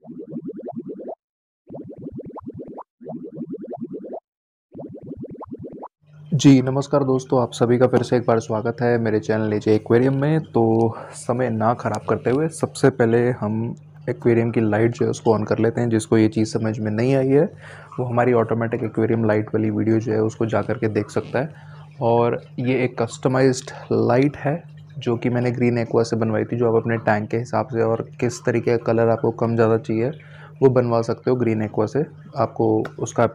जी, नमस्कार दोस्तों, आप सभी का फिर से एक बार स्वागत है मेरे चैनल नीचे एक्वेरियम में। तो समय ना ख़राब करते हुए सबसे पहले हम एक्वेरियम की लाइट जो है उसको ऑन कर लेते हैं। जिसको ये चीज़ समझ में नहीं आई है वो हमारी ऑटोमेटिक एक्वेरियम लाइट वाली वीडियो जो है उसको जा कर के देख सकता है। और ये एक कस्टमाइज्ड लाइट है जो कि मैंने ग्रीन एक्वा से बनवाई थी, जो आप अपने टैंक के हिसाब से और किस तरीके का कलर आपको कम ज़्यादा चाहिए वो बनवा सकते हो ग्रीन एक्वा से। आपको उसका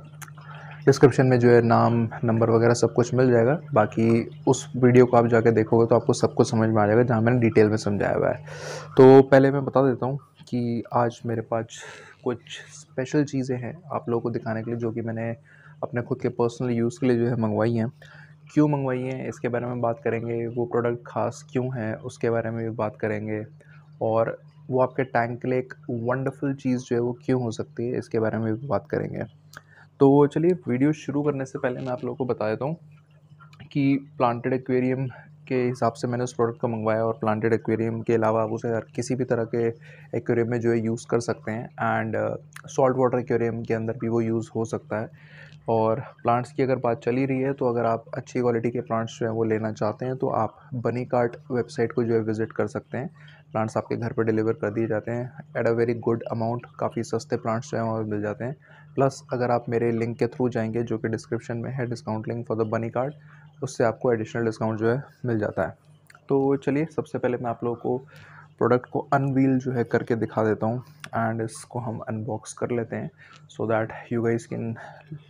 डिस्क्रिप्शन में जो है नाम, नंबर वगैरह सब कुछ मिल जाएगा। बाकी उस वीडियो को आप जाके देखोगे तो आपको सब कुछ समझ में आ जाएगा जहाँ मैंने डिटेल में समझाया हुआ है। तो पहले मैं बता देता हूँ कि आज मेरे पास कुछ स्पेशल चीज़ें हैं आप लोगों को दिखाने के लिए, जो कि मैंने अपने खुद के पर्सनल यूज़ के लिए जो है मंगवाई हैं। क्यों मंगवाई हैं इसके बारे में बात करेंगे, वो प्रोडक्ट ख़ास क्यों है उसके बारे में भी बात करेंगे, और वो आपके टैंक के लिए एक वंडरफुल चीज़ जो है वो क्यों हो सकती है इसके बारे में भी बात करेंगे। तो चलिए, वीडियो शुरू करने से पहले मैं आप लोगों को बता देता हूँ कि प्लांटेड एक्वेरियम के हिसाब से मैंने उस प्रोडक्ट को मंगवाया, और प्लांटेड एक्वेरियम के अलावा आप उसे हर किसी भी तरह के एक्वेरियम में जो है यूज़ कर सकते हैं। एंड सॉल्ट वाटर एक्वेरियम के अंदर भी वो यूज़ हो सकता है। और प्लांट्स की अगर बात चल ही रही है, तो अगर आप अच्छी क्वालिटी के प्लांट्स जो हैं वो लेना चाहते हैं तो आप बनी कार्ट वेबसाइट को जो है विज़िट कर सकते हैं। प्लांट्स आपके घर पर डिलीवर कर दिए जाते हैं at a very good amount. काफ़ी सस्ते प्लांट्स जो हैं वहाँ मिल जाते हैं। प्लस अगर आप मेरे लिंक के थ्रू जाएंगे जो कि डिस्क्रिप्शन में है, डिस्काउंट लिंक फॉर द बनी कार्ड, उससे आपको एडिशनल डिस्काउंट जो है मिल जाता है। तो चलिए, सबसे पहले मैं आप लोगों को प्रोडक्ट को अनवील जो है करके दिखा देता हूँ। एंड इसको हम अनबॉक्स कर लेते हैं so that you guys can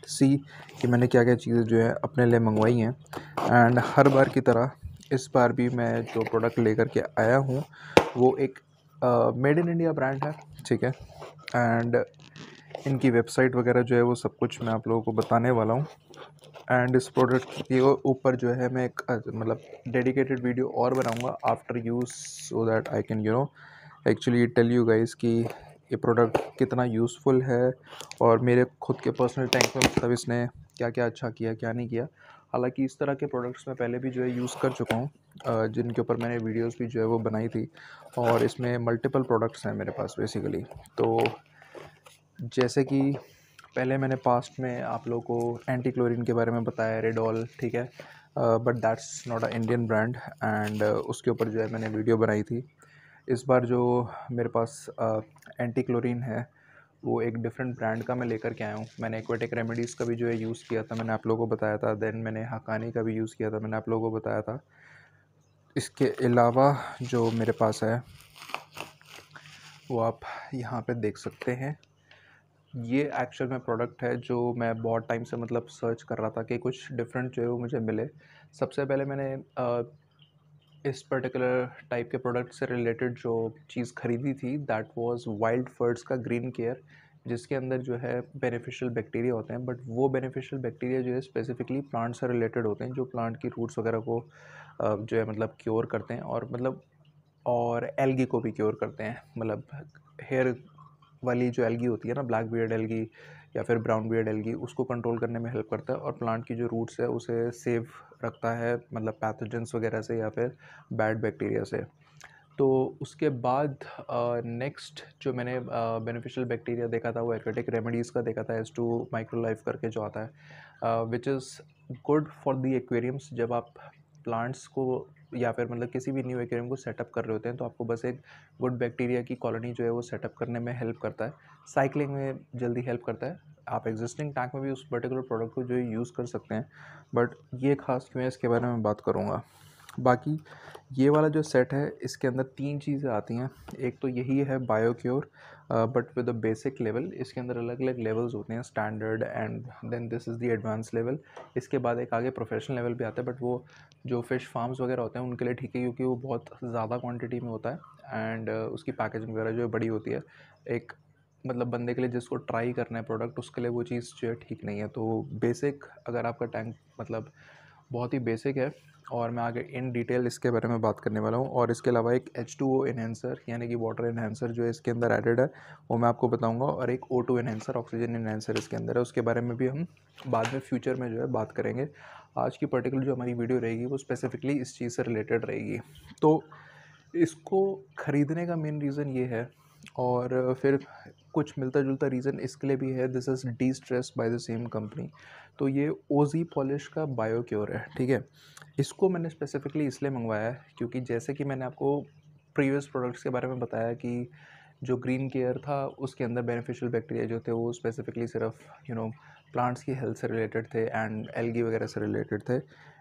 see कि मैंने क्या क्या चीज़ें जो है अपने लिए मंगवाई हैं। एंड हर बार की तरह इस बार भी मैं जो प्रोडक्ट लेकर के आया हूँ वो एक मेड इन इंडिया ब्रांड है, ठीक है। एंड इनकी वेबसाइट वगैरह जो है वो सब कुछ मैं आप लोगों को बताने वाला हूँ। एंड इस प्रोडक्ट के ऊपर जो है मैं एक मतलब डेडिकेटेड वीडियो और बनाऊंगा after use, so that I can actually tell you guys कि ये प्रोडक्ट कितना यूज़फुल है और मेरे खुद के पर्सनल टैंक में मतलब इसने क्या क्या अच्छा किया क्या नहीं किया। हालांकि इस तरह के प्रोडक्ट्स मैं पहले भी जो है यूज़ कर चुका हूँ, जिनके ऊपर मैंने वीडियोस भी जो है वो बनाई थी। और इसमें मल्टीपल प्रोडक्ट्स हैं मेरे पास बेसिकली। तो जैसे कि पहले मैंने पास्ट में आप लोगों को एंटी क्लोरीन के बारे में बताया, रेडॉल, ठीक है। But that's not a Indian brand. And उसके ऊपर जो है मैंने वीडियो बनाई थी। इस बार जो मेरे पास एंटी क्लोरीन है वो एक डिफरेंट ब्रांड का मैं लेकर के आया हूँ। मैंने एक्वाटिक रेमेडीज़ का भी जो है यूज़ किया था, मैंने आप लोगों को बताया था। देन मैंने हकानी का भी यूज़ किया था, मैंने आप लोगों को बताया था। इसके अलावा जो मेरे पास है वो आप यहाँ पे देख सकते हैं। ये एक्चुअल में प्रोडक्ट है जो मैं बहुत टाइम से मतलब सर्च कर रहा था कि कुछ डिफरेंट जो है वो मुझे मिले। सबसे पहले मैंने इस पर्टिकुलर टाइप के प्रोडक्ट से रिलेटेड जो चीज़ खरीदी थी दैट वाज वाइल्ड फर्ड्स का ग्रीन केयर, जिसके अंदर जो है बेनिफिशियल बैक्टीरिया होते हैं। बट वो बेनिफिशियल बैक्टीरिया जो है स्पेसिफिकली प्लांट से रिलेटेड होते हैं, जो प्लांट की रूट्स वगैरह को जो है मतलब क्योर करते हैं, और मतलब और एल्गी को भी क्योर करते हैं। मतलब हेयर वाली जो एल्गी होती है ना, ब्लैक बियर्ड एल्गी या फिर ब्राउन बियर्ड एल्गी, उसको कंट्रोल करने में हेल्प करता है। और प्लांट की जो रूट्स है उसे सेव रखता है, मतलब पैथोजेंस वगैरह से या फिर बैड बैक्टीरिया से। तो उसके बाद नेक्स्ट जो मैंने बेनिफिशियल बैक्टीरिया देखा था वो एक्वेटिक रेमेडीज़ का देखा था, S2 माइक्रो लाइफ करके जो आता है, which is good for the aquariums. जब आप प्लांट्स को या फिर मतलब किसी भी न्यू एक्वेरियम को सेटअप कर रहे होते हैं तो आपको बस एक गुड बैक्टीरिया की कॉलोनी जो है वो सेटअप करने में हेल्प करता है, साइक्लिंग में जल्दी हेल्प करता है। आप एग्जिस्टिंग टैंक में भी उस पर्टिकुलर प्रोडक्ट को जो है यूज़ कर सकते हैं। बट ये खास क्यों है इसके बारे में बात करूँगा। बाकी ये वाला जो सेट है इसके अंदर 3 चीज़ें आती हैं। एक तो यही है biocure, but with a basic level. इसके अंदर अलग अलग लेवल्स होते हैं, standard and then this is the advance level. इसके बाद एक आगे प्रोफेशनल लेवल भी आता है, बट वो जो फिश फार्म्स वगैरह होते हैं उनके लिए ठीक है, क्योंकि वो बहुत ज़्यादा क्वांटिटी में होता है एंड उसकी पैकेजिंग वगैरह जो है बड़ी होती है। एक मतलब बंदे के लिए जिसको ट्राई करना है प्रोडक्ट, उसके लिए वो चीज़ जो है ठीक नहीं है। तो बेसिक, अगर आपका टैंक मतलब बहुत ही बेसिक है, और मैं आगे इन डिटेल इसके बारे में बात करने वाला हूँ। और इसके अलावा एक H2O इन्हेंसर यानी कि वाटर इन्हेंसर जो है इसके अंदर एडेड है, वो मैं आपको बताऊंगा। और एक O2 इन्हेंसर, ऑक्सीजन इन्हेंसर इसके अंदर है, उसके बारे में भी हम बाद में फ्यूचर में जो है बात करेंगे। आज की पर्टिकुलर जो हमारी वीडियो रहेगी वो स्पेसिफिकली इस चीज़ से रिलेटेड रहेगी। तो इसको ख़रीदने का मेन रीज़न ये है और फिर कुछ मिलता जुलता रीज़न इसके लिए भी है, this is D stress by the same company. तो ये ओजी पॉलिश का बायोक्योर है, ठीक है। इसको मैंने स्पेसिफिकली इसलिए मंगवाया है क्योंकि जैसे कि मैंने आपको प्रीवियस प्रोडक्ट्स के बारे में बताया कि जो ग्रीन केयर था उसके अंदर बेनिफिशियल बैक्टीरिया जो थे वो स्पेसिफिकली सिर्फ प्लांट्स की हेल्थ से रिलेटेड थे एंड एल्गी वगैरह से रिलेटेड थे।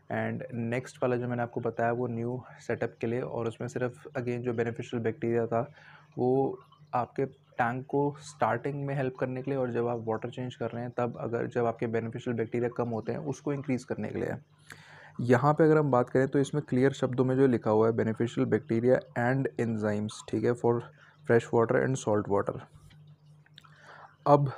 एंड नेक्स्ट वाला जो मैंने आपको बताया वो न्यू सेटअप के लिए, और उसमें सिर्फ अगेन जो बेनिफिशियल बैक्टीरिया था वो आपके टैंक को स्टार्टिंग में हेल्प करने के लिए, और जब आप वाटर चेंज कर रहे हैं तब अगर जब आपके बेनिफिशियल बैक्टीरिया कम होते हैं उसको इंक्रीज़ करने के लिए है। यहाँ पे अगर हम बात करें तो इसमें क्लियर शब्दों में जो लिखा हुआ है बेनिफिशियल बैक्टीरिया एंड एंजाइम्स, ठीक है, for fresh water and salt water. अब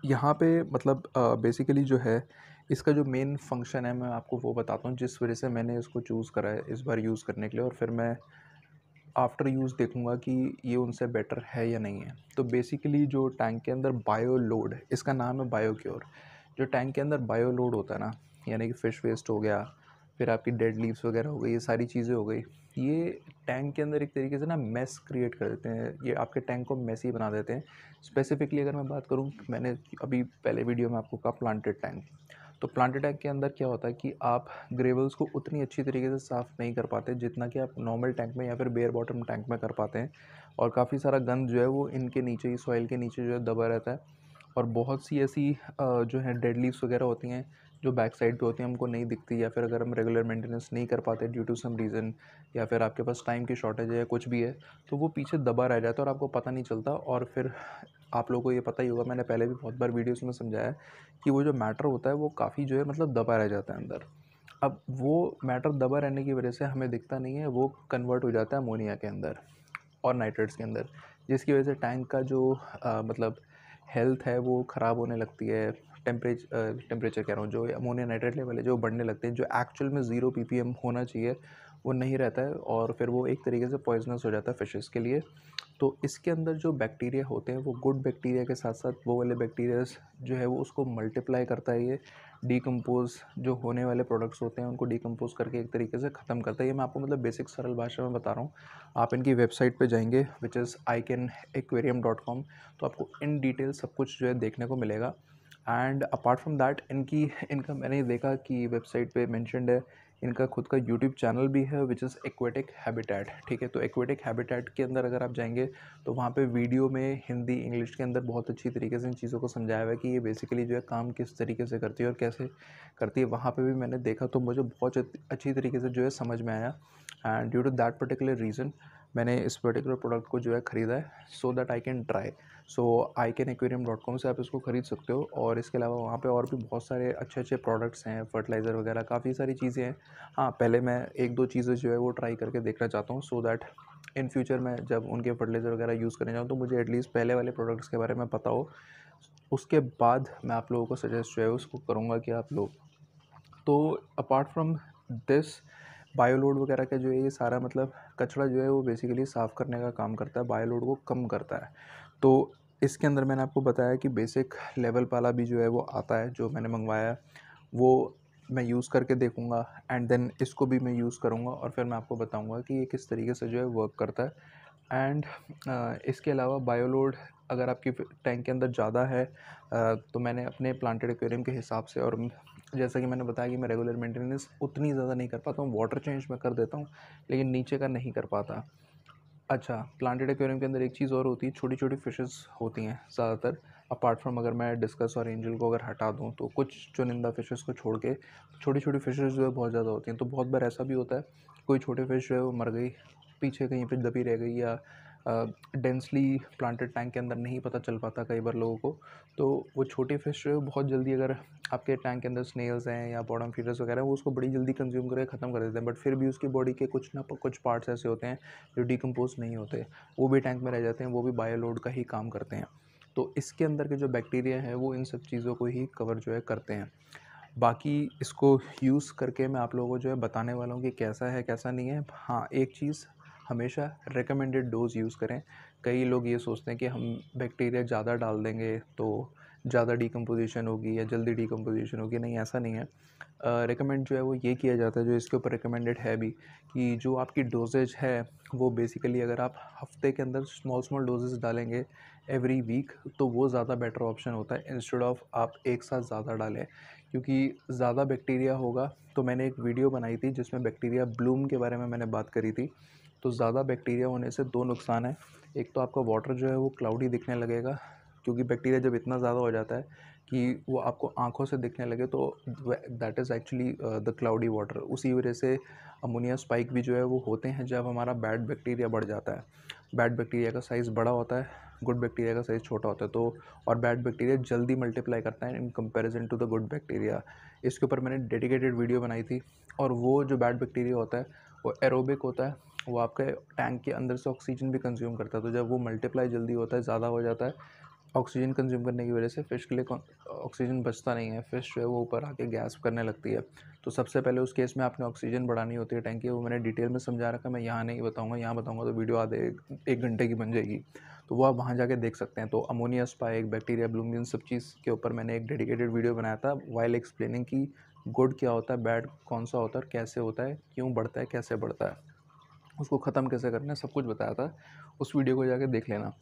यहाँ पे मतलब बेसिकली जो है इसका जो मेन फंक्शन है मैं आपको वो बताता हूँ जिस वजह से मैंने इसको चूज़ करा है इस बार यूज़ करने के लिए, और फिर मैं आफ्टर यूज़ देखूँगा कि ये उनसे बेटर है या नहीं है। तो बेसिकली जो टैंक के अंदर बायो लोड, इसका नाम है बायोक्योर। जो टैंक के अंदर बायो लोड होता है ना, यानी कि फ़िश वेस्ट हो गया, फिर आपकी डेड लीव्स वगैरह हो गई, ये सारी चीज़ें हो गई, ये टैंक के अंदर एक तरीके से ना मेस क्रिएट कर देते हैं, ये आपके टैंक को मेसी बना देते हैं। स्पेसिफिकली अगर मैं बात करूँ, मैंने अभी पहले वीडियो में आपको कहा प्लांटेड टैंक, तो प्लांटेड टैंक के अंदर क्या होता है कि आप ग्रेवल्स को उतनी अच्छी तरीके से साफ़ नहीं कर पाते जितना कि आप नॉर्मल टैंक में या फिर बेयर बॉटम टैंक में कर पाते हैं, और काफ़ी सारा गंद जो है वो इनके नीचे ही सॉइल के नीचे जो है दबा रहता है। और बहुत सी ऐसी जो है डेड लीव्स वगैरह होती हैं जो बैक साइड पे होती हैं, हमको नहीं दिखती, या फिर अगर हम रेगुलर मेंटेनेंस नहीं कर पाते ड्यू टू सम रीज़न, या फिर आपके पास टाइम की शॉर्टेज है या कुछ भी है, तो वो पीछे दबा रह जाता है और आपको पता नहीं चलता। और फिर आप लोगों को ये पता ही होगा, मैंने पहले भी बहुत बार वीडियोस में समझाया है कि वो जो मैटर होता है वो काफ़ी जो है मतलब दबा रह जाता है अंदर। अब वो मैटर दबा रहने की वजह से हमें दिखता नहीं है, वो कन्वर्ट हो जाता है अमोनिया के अंदर और नाइट्रेट्स के अंदर, जिसकी वजह से टैंक का जो मतलब हेल्थ है वो ख़राब होने लगती है। टेम्परेचर कह रहा हूँ, जो अमोनिया नाइट्रेट लेवल है जो बढ़ने लगते हैं, जो एक्चुअल में 0 ppm होना चाहिए वो नहीं रहता है, और फिर वो एक तरीके से पॉइजनस हो जाता है फिशेस के लिए। तो इसके अंदर जो बैक्टीरिया होते हैं वो गुड बैक्टीरिया के साथ साथ वो वाले बैक्टीरियाज जो है वो उसको मल्टीप्लाई करता है, ये डीकम्पोज जो होने वाले प्रोडक्ट्स होते हैं उनको डीकम्पोज करके एक तरीके से ख़त्म करता है। ये मैं आपको मतलब बेसिक सरल भाषा में बता रहा हूँ। आप इनकी वेबसाइट पे जाएंगे विच इज़ iCanAquarium.com, तो आपको इन डिटेल सब कुछ जो है देखने को मिलेगा। एंड अपार्ट फ्रॉम दैट इनका मैंने देखा कि वेबसाइट पे मेंशन्ड है, इनका खुद का यूट्यूब चैनल भी है विच इज़ एक्वेटिक हैबिटेट, ठीक है। तो एक्वेटिक हैबिटेट के अंदर अगर आप जाएंगे तो वहाँ पे वीडियो में हिंदी इंग्लिश के अंदर बहुत अच्छी तरीके से इन चीज़ों को समझाया हुआ है कि ये बेसिकली जो है काम किस तरीके से करती है और कैसे करती है। वहाँ पे भी मैंने देखा तो मुझे बहुत अच्छी तरीके से जो है समझ में आया, and due to that particular reason मैंने इस पर्टिकुलर प्रोडक्ट को जो है ख़रीदा है so that I can try. So iCanAquarium.com से आप इसको ख़रीद सकते हो, और इसके अलावा वहाँ पे और भी बहुत सारे अच्छे अच्छे प्रोडक्ट्स हैं, फर्टिलाइज़र वगैरह काफ़ी सारी चीज़ें हैं। हाँ, पहले मैं एक दो चीज़ें जो है वो ट्राई करके देखना चाहता हूँ सो दैट इन फ्यूचर में जब उनके फर्टिलाइज़र वगैरह यूज़ करने जाऊँ तो मुझे एटलीस्ट पहले वाले प्रोडक्ट्स के बारे में पता हो, उसके बाद मैं आप लोगों को सजेस्ट जो है उसको करूँगा कि आप लोग। तो अपार्ट फ्रॉम दिस बायोलोड वगैरह का जो है ये सारा मतलब कचरा जो है वो बेसिकली साफ़ करने का काम करता है, बायोलोड को कम करता है। तो इसके अंदर मैंने आपको बताया कि बेसिक लेवल वाला भी जो है वो आता है, जो मैंने मंगवाया है वो मैं यूज़ करके देखूँगा, एंड देन इसको भी मैं यूज़ करूँगा और फिर मैं आपको बताऊँगा कि ये किस तरीके से जो है वर्क करता है। एंड इसके अलावा बायोलोड अगर आपकी टैंक के अंदर ज़्यादा है तो मैंने अपने प्लांटेड एक्वेरियम के हिसाब से, और जैसा कि मैंने बताया कि मैं रेगुलर मेंटेनेंस उतनी ज़्यादा नहीं कर पाता हूँ, वाटर चेंज मैं कर देता हूँ लेकिन नीचे का नहीं कर पाता। अच्छा, प्लांटेड एक्वेरियम के अंदर एक चीज़ और होती है, छोटी छोटी फिशेस होती हैं ज़्यादातर। अपार्ट फ्रॉम अगर मैं डिस्कस और एंजल को अगर हटा दूँ तो कुछ चुनिंदा फिशेस को छोड़ के छोटी छोटी फिशेस जो है बहुत ज़्यादा होती हैं। तो बहुत बार ऐसा भी होता है कोई छोटी फिश जो है वो मर गई, पीछे कहीं पे दबी रह गई, या डेंसली प्लांटेड टैंक के अंदर नहीं पता चल पाता कई बार लोगों को। तो वो छोटी फिश जो है बहुत जल्दी, अगर आपके टैंक के अंदर स्नेल्स हैं या बॉटम फीडर्स वगैरह, वो उसको बड़ी जल्दी कंज्यूम करके ख़त्म कर देते हैं, बट फिर भी उसकी बॉडी के कुछ ना कुछ पार्ट्स ऐसे होते हैं जो डिकम्पोज नहीं होते, वो भी टैंक में रह जाते हैं, वो भी बायोलोड का ही काम करते हैं। तो इसके अंदर के जो बैक्टीरिया है वो इन सब चीज़ों को ही कवर जो है करते हैं। बाकी इसको यूज़ करके मैं आप लोगों को जो है बताने वाला हूँ कि कैसा है कैसा नहीं है। हाँ, एक चीज़ हमेशा रिकमेंडेड डोज़ यूज़ करें। कई लोग ये सोचते हैं कि हम बैक्टीरिया ज़्यादा डाल देंगे तो ज़्यादा डिकम्पोजिशन होगी या जल्दी डिकम्पोजिशन होगी, नहीं ऐसा नहीं है। रिकमेंड जो है वो ये किया जाता है, जो इसके ऊपर रिकमेंडेड है भी, कि जो आपकी डोजेज है वो बेसिकली अगर आप हफ्ते के अंदर स्मॉल स्मॉल डोजेस डालेंगे एवरी वीक, तो वो ज़्यादा बेटर ऑप्शन होता है इंस्टेड ऑफ आप एक साथ ज़्यादा डालें, क्योंकि ज़्यादा बैक्टीरिया होगा। तो मैंने एक वीडियो बनाई थी जिसमें बैक्टीरिया ब्लूम के बारे में मैंने बात करी थी। तो ज़्यादा बैक्टीरिया होने से दो नुकसान है। एक तो आपका वाटर जो है वो क्लाउडी दिखने लगेगा, क्योंकि बैक्टीरिया जब इतना ज़्यादा हो जाता है कि वो आपको आँखों से दिखने लगे, तो that is actually the cloudy water. उसी वजह से अमोनिया स्पाइक भी जो है वो होते हैं जब हमारा बैड बैक्टीरिया बढ़ जाता है। बैड बैक्टीरिया का साइज़ बड़ा होता है, गुड बैक्टीरिया का साइज़ छोटा होता है। तो और बैड बैक्टीरिया जल्दी मल्टीप्लाई करता है in comparison to the good bacteria. इसके ऊपर मैंने डेडिकेटेड वीडियो बनाई थी। और वो जो बैड बैक्टीरिया होता है वो एरोबिक होता है, वो आपके टैंक के अंदर से ऑक्सीजन भी कंज्यूम करता है। तो जब वो मल्टीप्लाई जल्दी होता है, ज़्यादा हो जाता है, ऑक्सीजन कंज्यूम करने की वजह से फ़िश के लिए ऑक्सीजन बचता नहीं है, फ़िश जो है वो ऊपर आके गैस करने लगती है। तो सबसे पहले उस केस में आपने ऑक्सीजन बढ़ानी होती है टैंक की, वो मैंने डिटेल में समझा रखा है, मैं यहाँ नहीं बताऊँगा, यहाँ बताऊँगा तो वीडियो आधे एक घंटे की बन जाएगी। तो वो आप वहाँ जाके देख सकते हैं। तो अमोनिया स्पाइक, बैक्टीरिया ब्लूम, इन सब चीज़ के ऊपर मैंने एक डेडिकेटेड वीडियो बनाया था व्हाइल एक्सप्लेनिंग कि गुड क्या होता है, बैड कौन सा होता है और कैसे होता है, क्यों बढ़ता है, कैसे बढ़ता है, उसको ख़त्म कैसे करना है, सब कुछ बताया था। उस वीडियो को जाके देख लेना।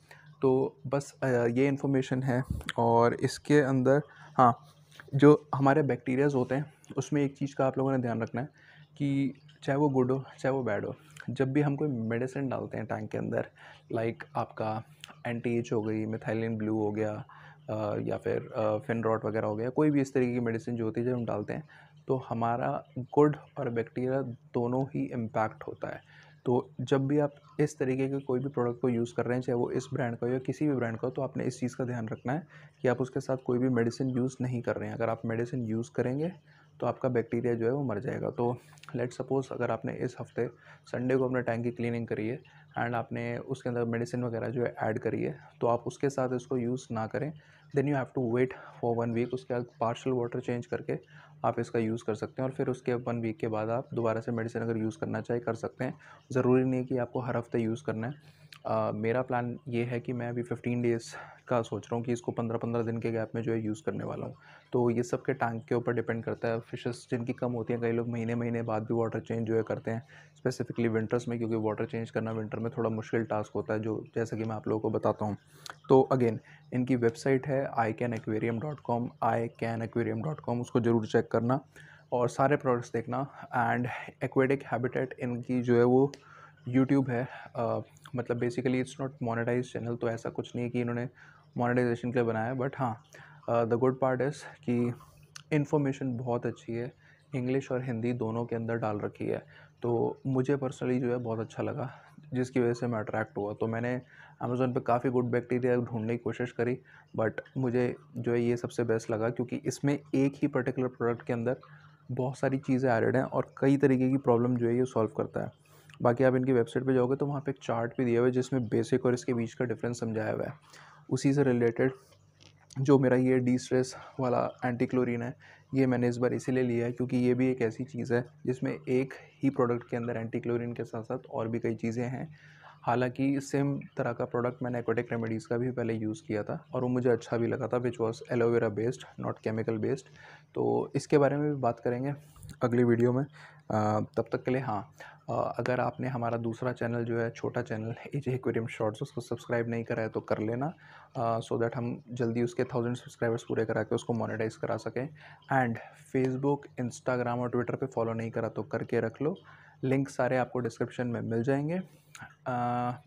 तो बस ये इन्फॉर्मेशन है। और इसके अंदर हाँ, जो हमारे बैक्टीरियाज़ होते हैं उसमें एक चीज़ का आप लोगों ने ध्यान रखना है कि चाहे वो गुड हो चाहे वो बैड हो, जब भी हम कोई मेडिसिन डालते हैं टैंक के अंदर, लाइक आपका एंटी एच हो गई, मिथाइलिन ब्लू हो गया, या फिर फिनरॉट वगैरह हो गया, कोई भी इस तरीके की मेडिसिन जो होती है जब हम डालते हैं, तो हमारा गुड और बैक्टीरिया दोनों ही इम्पैक्ट होता है। तो जब भी आप इस तरीके के कोई भी प्रोडक्ट को यूज़ कर रहे हैं, चाहे वो इस ब्रांड का हो या किसी भी ब्रांड का हो, तो आपने इस चीज़ का ध्यान रखना है कि आप उसके साथ कोई भी मेडिसिन यूज़ नहीं कर रहे हैं। अगर आप मेडिसिन यूज़ करेंगे तो आपका बैक्टीरिया जो है वो मर जाएगा। तो लेट सपोज़ अगर आपने इस हफ्ते संडे को अपने टैंक की क्लीनिंग करी है एंड आपने उसके अंदर मेडिसिन वगैरह जो है ऐड करी है, तो आप उसके साथ इसको यूज़ ना करें। Then you have to wait for 1 week. उसके बाद पार्शियल वाटर चेंज करके आप इसका यूज़ कर सकते हैं, और फिर उसके 1 वीक के बाद आप दोबारा से मेडिसिन अगर यूज़ करना चाहे कर सकते हैं। ज़रूरी नहीं है कि आपको हर हफ्ते यूज़ करना है। मेरा प्लान ये है कि मैं अभी 15 डेज़ का सोच रहा हूँ कि इसको 15-15 दिन के गैप में जो है यूज़ करने वाला हूँ। तो ये सब के टैंक के ऊपर डिपेंड करता है। फिशेस जिनकी कम होती हैं, कई लोग महीने-महीने बाद भी वाटर चेंज जो है करते हैं, स्पेसिफिकली विंटर्स में, क्योंकि वाटर चेंज करना विंटर में थोड़ा मुश्किल टास्क होता है, जो जैसा कि मैं आप लोगों को बताता हूँ। तो अगेन इनकी वेबसाइट है iCanAquarium.com, iCanAquarium.com, उसको ज़रूर चेक करना और सारे प्रोडक्ट्स देखना। एंड एक्वेटिक हैबिटेट इनकी जो है वो यूट्यूब है। मतलब basically it's not monetise channel, तो ऐसा कुछ नहीं है कि इन्होंने मोनेटाइजेशन के लिए बनाया है, बट हाँ, द गुड पार्ट इज़ कि इन्फॉर्मेशन बहुत अच्छी है, इंग्लिश और हिंदी दोनों के अंदर डाल रखी है। तो मुझे पर्सनली जो है बहुत अच्छा लगा, जिसकी वजह से मैं अट्रैक्ट हुआ। तो मैंने अमेज़न पे काफ़ी गुड बैक्टीरिया ढूंढने की कोशिश करी, बट मुझे जो है ये सबसे बेस्ट लगा, क्योंकि इसमें एक ही पर्टिकुलर प्रोडक्ट के अंदर बहुत सारी चीज़ें एडेड हैं और कई तरीके की प्रॉब्लम जो है ये सॉल्व करता है। बाकी आप इनकी वेबसाइट पे जाओगे तो वहाँ पे एक चार्ट भी दिया हुआ है जिसमें बेसिक और इसके बीच का डिफरेंस समझाया हुआ है। उसी से रिलेटेड जो मेरा ये डी स्ट्रेस वाला एंटी क्लोरीन है, ये मैंने इस बार इसीलिए लिया है क्योंकि ये भी एक ऐसी चीज़ है जिसमें एक ही प्रोडक्ट के अंदर एंटी क्लोरीन के साथ साथ और भी कई चीज़ें हैं। हालांकि सेम तरह का प्रोडक्ट मैंने एक्वाटिक रेमेडीज़ का भी पहले यूज़ किया था और वो मुझे अच्छा भी लगा था, which was aloe vera based, not chemical based. तो इसके बारे में भी बात करेंगे अगली वीडियो में। तब तक के लिए हाँ, अगर आपने हमारा दूसरा चैनल जो है, छोटा चैनल एजे एक्वेरियम शॉर्ट्स, उसको सब्सक्राइब नहीं करा है तो कर लेना, सो दैट हम जल्दी उसके 1000 सब्सक्राइबर्स पूरे करा के उसको मोनेटाइज करा सकें। एंड फेसबुक, इंस्टाग्राम और ट्विटर पे फॉलो नहीं करा तो करके रख लो, लिंक सारे आपको डिस्क्रिप्शन में मिल जाएंगे।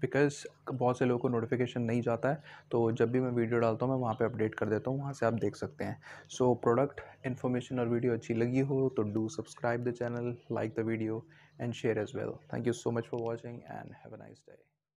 बिकॉज़ बहुत से लोगों को नोटिफिकेशन नहीं जाता है, तो जब भी मैं वीडियो डालता हूँ मैं वहाँ पे अपडेट कर देता हूँ, वहाँ से आप देख सकते हैं। सो प्रोडक्ट इन्फॉर्मेशन और वीडियो अच्छी लगी हो तो do subscribe the channel, like the video and share as well. Thank you so much for watching and have a nice day.